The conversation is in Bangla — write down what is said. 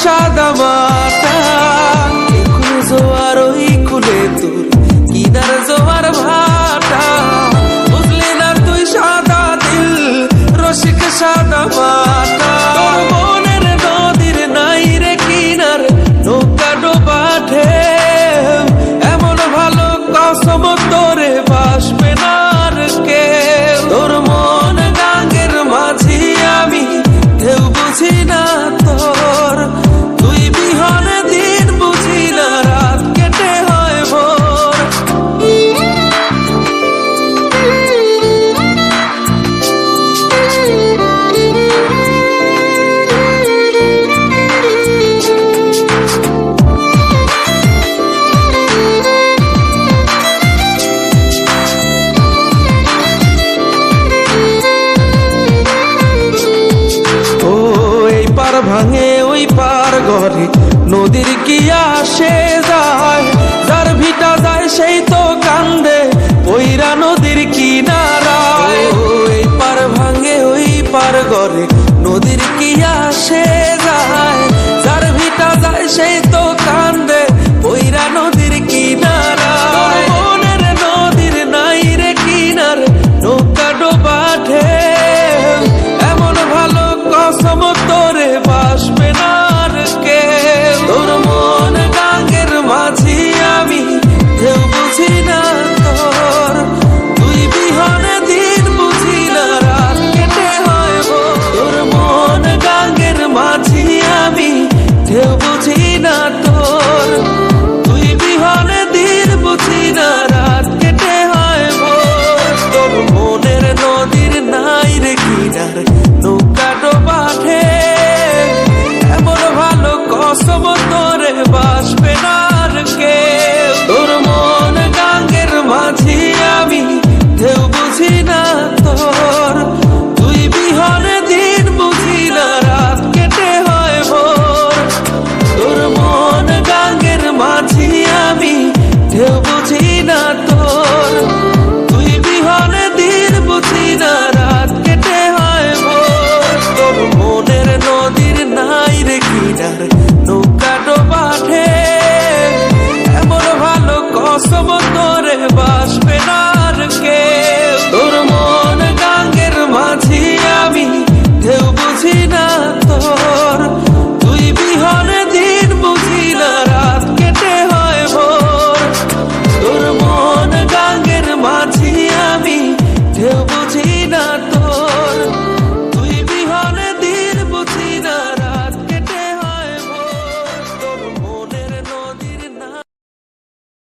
সাদা মাটা, একুল জোয়ার ওই কুলে তোর কিনার জোয়ার ভাটা, বুঝলি না তুই সাদা দিল রসিক সাদা মাটা। তোর মনের নদীর নাই রে কিনার, নৌকা ডোবা ঢেউ, এমন ভালো কসম তোরে বাসবে না আর কেউ। তোর মন গাঙ্গের মাঝি আমি, ঢেউ বুঝি না তোর, তুই বিহনে দিন বুঝি না, রাত কেটে হয় ভোর। ভাঙে ওই পার ঘরে নদীর কি আসে যায়, যার ভিটা যায় সেই তো কান্দে ওইরা নদীর কিনারায়। ওই পার ভাঙে ওই পার ঘরে নদীর কি আসে যায়, যার ভিটা যায় সেই তো কান্দে ওইরা নদীর কিনারায়। মনের নদীর নাই রে কিনার, নৌকা ডোবা ঢেউ, এমন ভালো কসম তোরে বাসবে না আর কেউ। তোর মন গাঙ্গের মাঝি আমি, ঢেউ বুঝি না তোর, তুই বিহনে দিন বুঝি না, রাত কেটে হয় ভোর। তোর মন গাঙ্গের মাঝি আমি, ঢেউ বুঝি না তোর, তুই বিহনে দিন বুঝি না, রাত কেটে হয় ভোর। তোর মনের নদীর নাই রে কিনার, নৌকা ডোবা ঢেউ, এমন ভালো কসম তোরে বাসবে না আর কেউ। তোর মন গাঙ্গের মাঝি আমি, ঢেউ বুঝি না তোর, তুই বিহনে দিন বুঝি না, রাত কেটে হয় ভোর। তোর মন গাঙ্গের মাঝি আমি, ঢেউ বুঝি না তোর, তুই বিহনে দিন বুঝি না, রাত কেটে হয় ভোর। তোর মনের নদীর নাই রে কিনার, নৌকা ডোবা ঢেউ, এমন ভালো কসম তোরে বাসবে না আর কেউ। তোর মন গাঙ্গের মাঝি আমি, ঢেউ বুঝি না